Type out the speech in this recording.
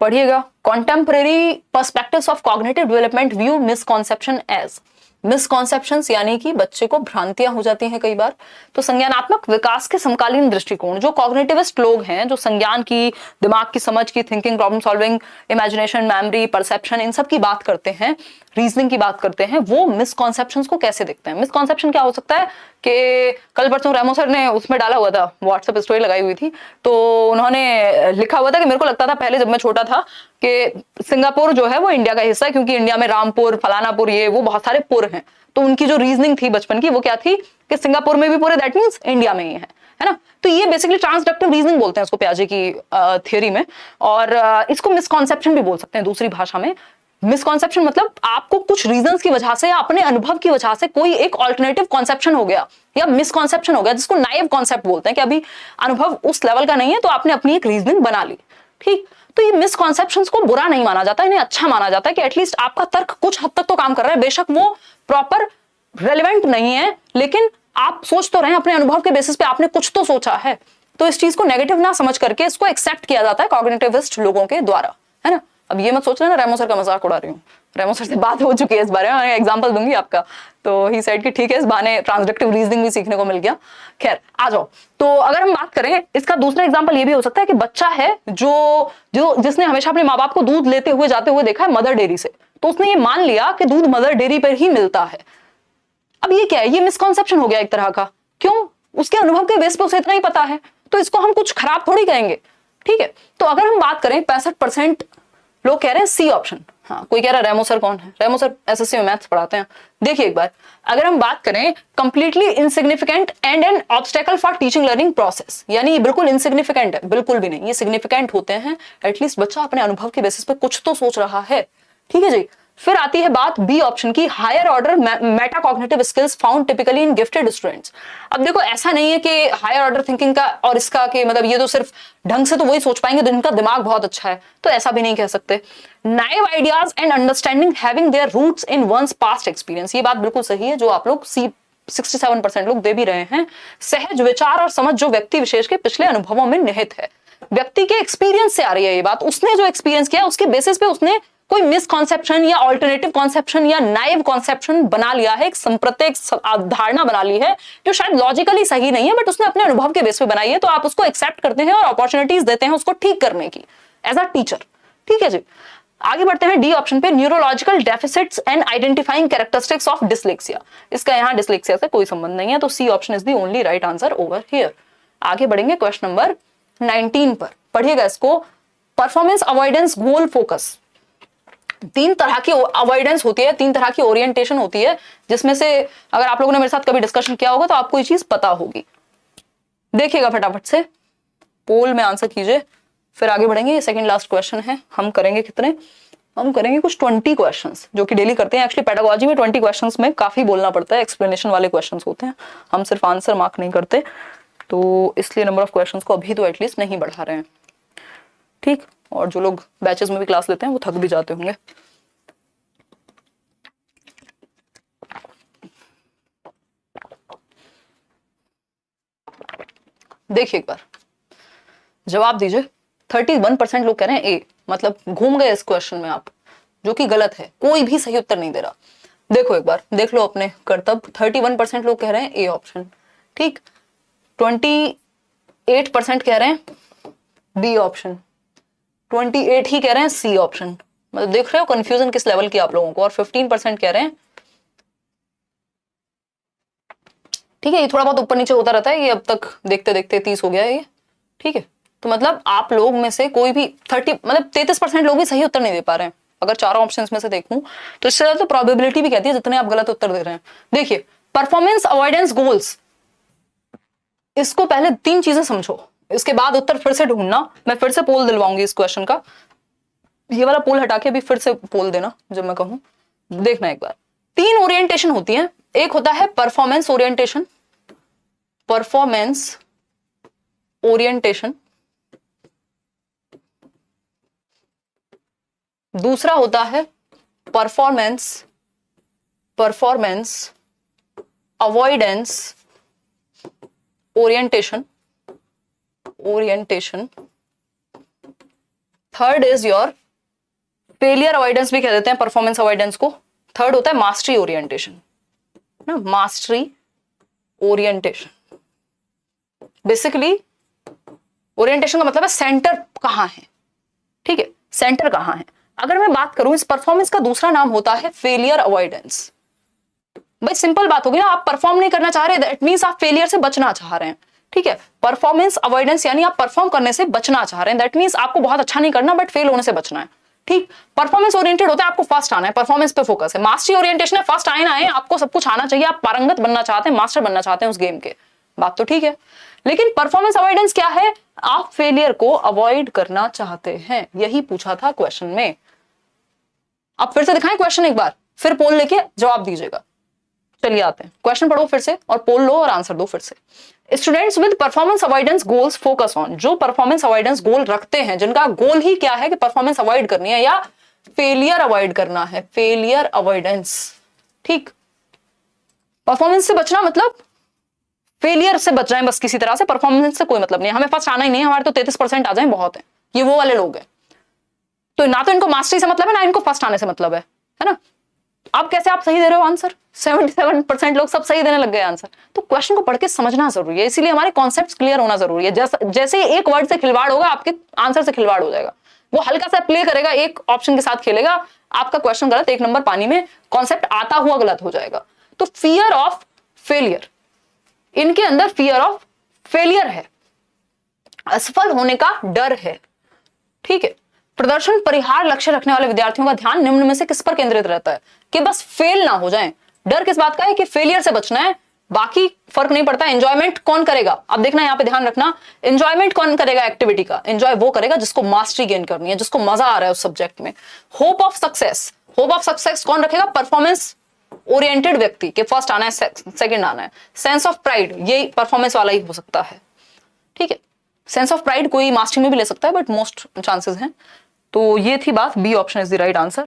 पढ़िएगा। Contemporary perspectives of cognitive development view misconception age, misconceptions यानी कि बच्चे को भ्रांतियां हो जाती हैं कई बार। तो संज्ञानात्मक विकास के समकालीन दृष्टिकोण, जो कॉग्निटिविस्ट लोग हैं, जो संज्ञान की, दिमाग की समझ की, thinking, problem solving, imagination, memory, perception, इन सब की बात करते हैं, रीजनिंग की बात करते हैं, वो मिसकॉन्सेप्शंस को कैसे देखते हैं। मिसकॉन्सेप्शन क्या हो सकता है कि कल परसों रेमो सर ने उसमें डाला हुआ था, व्हाट्सएप स्टोरी लगाई हुई थी, तो उन्होंने लिखा हुआ था कि मेरे को लगता था पहले जब मैं छोटा था कि सिंगापुर जो है वो इंडिया का हिस्सा है, क्योंकि इंडिया में रामपुर, फलानापुर, ये वो बहुत सारे पुर हैं। तो उनकी जो रीजनिंग थी बचपन की वो क्या थी कि सिंगापुर में भी पुर है, दैट मींस इंडिया में ही है ना। तो ये बेसिकली ट्रांसडक्टिव रीजनिंग बोलते हैं इसको पियाजे की थ्योरी में, और इसको मिसकॉन्सेप्शन भी बोल सकते हैं दूसरी भाषा में। मिसकॉन्सेप्शन मतलब आपको कुछ रीजंस की वजह से या अपने अनुभव की वजह से कोई एक ऑल्टरनेटिव कॉन्सेप्शन हो गया या मिसकॉन्सेप्शन हो गया, जिसको नाइव कॉन्सेप्ट बोलते हैं, कि अभी अनुभव उस लेवल का नहीं है तो आपने अपनी एक रीजनिंग बना ली। ठीक, तो ये मिसकॉन्सेप्शंस को बुरा नहीं माना जाता, इन्हें अच्छा माना जाता है कि एटलीस्ट आपका तर्क कुछ हद तक तो काम कर रहा है। बेशक वो प्रॉपर रेलिवेंट नहीं है, लेकिन आप सोच तो रहे हैं, अपने अनुभव के बेसिस पे आपने कुछ तो सोचा है। तो इस चीज को नेगेटिव ना समझ करके इसको एक्सेप्ट किया जाता है कॉग्निटिविस्ट लोगों के द्वारा, है ना। अब ये मत सोच रहे ना रेमो सर का मजाक उड़ा रही हूँ, रेमो सर से बात हो चुकी है इस बारे में, मैं एग्जांपल दूंगी आपका। तो ही सेड कि ठीक है, इस बहाने ट्रांसडक्टिव रीजनिंग भी सीखने को मिल गया। खैर आ जाओ, तो अगर हम बात करें, इसका दूसरा एग्जांपल ये भी हो सकता है कि बच्चा है जिसने हमेशा अपने माँ बाप को दूध लेते हुए जाते हुए देखा है मदर डेयरी से, तो उसने ये मान लिया कि दूध मदर डेयरी पर ही मिलता है। अब ये क्या है, ये मिसकॉन्सेप्शन हो गया एक तरह का। क्यों? उसके अनुभव के बेस पे उसे इतना ही पता है, तो इसको हम कुछ खराब थोड़ी कहेंगे। ठीक है, तो अगर हम बात करें 65% लोग कह रहे हैं सी ऑप्शन। हाँ, कोई कह रहा है रेमो सर कौन है? रेमो सर एसएससी में मैथ्स पढ़ाते हैं। देखिए एक बार, अगर हम बात करें completely insignificant and N obstacle for teaching learning process, यानी बिल्कुल इनसिग्निफिकेंट है, बिल्कुल भी नहीं, ये सिग्निफिकेंट होते हैं। एटलीस्ट बच्चा अपने अनुभव के बेसिस पे कुछ तो सोच रहा है। ठीक है जी। फिर आती है बात बी ऑप्शन की, higher order metacognitive skills found typically in gifted students. अब देखो, ऐसा नहीं है कि हायर ऑर्डर थिंकिंग का और इसका कि मतलब ये तो सिर्फ ढंग से तो वही सोच पाएंगे जिनका दिमाग बहुत अच्छा है, तो ऐसा भी नहीं कह सकते। Naive ideas and understanding having their roots in one's past experience, ये बात बिल्कुल सही है जो आप लोग 67% लोग दे भी रहे हैं। सहज विचार और समझ जो व्यक्ति विशेष के पिछले अनुभवों में निहित है, व्यक्ति के एक्सपीरियंस से आ रही है ये बात। उसने जो एक्सपीरियंस किया उसके बेसिस पे उसने कोई मिसकॉन्सेप्शन या ऑल्टरनेटिव कॉन्सेप्शन या नाइव कॉन्सेप्शन बना लिया है, एक संप्रत्येक धारणा बना ली है जो शायद लॉजिकली सही नहीं है, बट उसने अपने अनुभव के बेस पे बनाई है। तो आप उसको एक्सेप्ट करते हैं और अपॉर्चुनिटीज देते हैं उसको ठीक करने की एज अ टीचर। ठीक है जी। आगे बढ़ते हैं डी ऑप्शन पे, neurological deficits and identifying characteristics of dyslexia. इसका यहाँ डिसलेक्सिया से कोई संबंध नहीं है, तो C option is the only right answer over here. आगे बढ़ेंगे क्वेश्चन नंबर 19 पर, पढ़िएगा इसको। परफॉर्मेंस अवॉइडेंस गोल फोकस, तीन तरह की अवॉइडेंस होती है, तीन तरह की ओरिएंटेशन होती है, जिसमें से अगर आप लोगों ने मेरे साथ कभी डिस्कशन किया होगा तो आपको ये चीज पता होगी। देखिएगा फटाफट से, पोल में आंसर कीजिए, फिर आगे बढ़ेंगे। ये सेकंड लास्ट क्वेश्चन है। हम करेंगे कितने? हम करेंगे कुछ 20 क्वेश्चंस, जो कि डेली करते हैं। एक्चुअली पेडागोजी में 20 क्वेश्चंस में काफी बोलना पड़ता है, एक्सप्लेनेशन वाले क्वेश्चंस होते हैं, हम सिर्फ आंसर मार्क नहीं करते, तो इसलिए नंबर ऑफ क्वेश्चंस को अभी तो एटलीस्ट नहीं बढ़ा रहे हैं। ठीक, और जो लोग बैचेस में भी क्लास लेते हैं वो थक भी जाते होंगे। देखिए एक बार जवाब दीजिए। 31% लोग कह रहे हैं ए, मतलब घूम गए इस क्वेश्चन में आप, जो कि गलत है, कोई भी सही उत्तर नहीं दे रहा। देखो एक बार, देख लो अपने कर्तव्य। 31% लोग कह रहे हैं ए ऑप्शन, ठीक। 28% कह रहे हैं बी ऑप्शन, 28 ही कह रहे हैं सी ऑप्शन। मतलब देख रहे हो कंफ्यूजन किस लेवल की आप लोगों को। और 15% कह रहे हैं, ठीक है, ये थोड़ा बहुत ऊपर नीचे होता रहता है, ये अब तक देखते देखते 30 हो गया है ये। ठीक है, तो मतलब आप लोग में से कोई भी 33% लोग भी सही उत्तर नहीं दे पा रहे हैं। अगर चारों ऑप्शंस में से देखूं तो इससे ज्यादा तो प्रोबेबिलिटी भी कहती है जितने आप गलत उत्तर दे रहे हैं। देखिए, परफॉर्मेंस अवॉइडेंस गोल्स, इसको पहले 3 चीजें समझो, इसके बाद उत्तर फिर से ढूंढना। मैं फिर से पोल दिलवाऊंगी इस क्वेश्चन का, ये वाला पोल हटा के अभी फिर से पोल देना जब मैं कहूं। देखना एक बार, 3 ओरिएंटेशन होती है। एक होता है परफॉर्मेंस ओरिएंटेशन, परफॉर्मेंस ओरिएंटेशन। दूसरा होता है performance avoidance orientation. Third is your failure avoidance भी कह देते हैं परफॉर्मेंस अवॉइडेंस को। थर्ड होता है मास्टरी ओरिएंटेशन ना, मास्टरी ओरिएंटेशन। बेसिकली ओरिएंटेशन का मतलब है सेंटर कहां है, ठीक है, सेंटर कहां है। अगर मैं बात करूं इस परफॉर्मेंस का दूसरा नाम होता है फेलियर अवॉइडेंस। भाई सिंपल बात होगी ना, आप परफॉर्म नहीं करना चाह रहे, दैट मींस आप फेलियर से बचना चाह रहे हैं, ठीक है। परफॉर्मेंस अवॉइडेंस यानी आप परफॉर्म करने से बचना चाह रहे हैं, दैट मींस आपको बहुत अच्छा नहीं करना बट फेल होने से बचना है, ठीक। परफॉर्मेंस ओरिएंटेड होता है आपको फर्स्ट आना है, परफॉर्मेंस पे फोकस है। मास्टरी ओरिएंटेशन है फर्स्ट आए ना आए, आपको सब कुछ आना चाहिए, आप पारंगत बनना चाहते हैं, मास्टर बनना चाहते हैं उस गेम के, बात तो ठीक है। लेकिन परफॉर्मेंस अवॉइडेंस क्या है, आप फेलियर को अवॉइड करना चाहते हैं, यही पूछा था क्वेश्चन में। अब फिर से दिखाएं क्वेश्चन एक बार, फिर पोल लेके जवाब दीजिएगा। चलिए आते हैं, क्वेश्चन पढ़ो फिर से और पोल लो और आंसर दो फिर से। Students with performance avoidance goals focus on, जो परफॉर्मेंस अवॉइडेंस गोल रखते हैं, जिनका गोल ही क्या है कि परफॉर्मेंस अवॉइड करनी है या फेलियर अवॉइड करना है, फेलियर अवॉइडेंस, ठीक। परफॉर्मेंस से बचना मतलब फेलियर से बच जाए बस किसी तरह से, परफॉर्मेंस से कोई मतलब नहीं, हमें फर्स्ट आना ही नहीं है, हमारे तो 33% आ जाए बहुत है, ये वो वाले लोग हैं। तो ना तो इनको मास्टरी से मतलब है ना इनको फर्स्ट आने से मतलब है ना। अब कैसे आप सही दे रहे हो आंसर, 77% लोग सब सही देने लग गए आंसर। तो क्वेश्चन को पढ़ के समझना जरूरी है, इसीलिए हमारे कॉन्सेप्ट्स क्लियर होना जरूरी है। जैसे एक वर्ड से खिलवाड़ होगा आपके आंसर से खिलवाड़ हो जाएगा, वो हल्का सा प्ले करेगा, एक ऑप्शन के साथ खेलेगा, आपका क्वेश्चन गलत, 1 नंबर पानी में, कॉन्सेप्ट आता हुआ गलत हो जाएगा। तो फियर ऑफ फेलियर, इनके अंदर फियर ऑफ फेलियर है, असफल होने का डर है, ठीक है। प्रदर्शन परिहार लक्ष्य रखने वाले विद्यार्थियों का ध्यान निम्न में से किस पर केंद्रित रहता है, कि बस फेल ना हो जाएं। डर किस बात का है, कि फेलियर से बचना है, बाकी फर्क नहीं पड़ता। एंजॉयमेंट कौन करेगा, अब देखना यहां पे ध्यान रखना, एंजॉयमेंट कौन करेगा एक्टिविटी का, एंजॉय वो करेगा जिसको मास्टरी गेन करनी है, जिसको मजा आ रहा है उस सब्जेक्ट में। Hope of success, hope of success कौन रखेगा, परफॉर्मेंस ओरिएंटेड व्यक्ति के फर्स्ट आना है, सेकंड आना है। सेंस ऑफ प्राइड, ये परफॉर्मेंस वाला ही हो सकता है, ठीक है। सेंस ऑफ प्राइड कोई मास्टरी में भी ले सकता है बट मोस्ट चांसेस हैं। तो ये थी बात, B option is the right answer.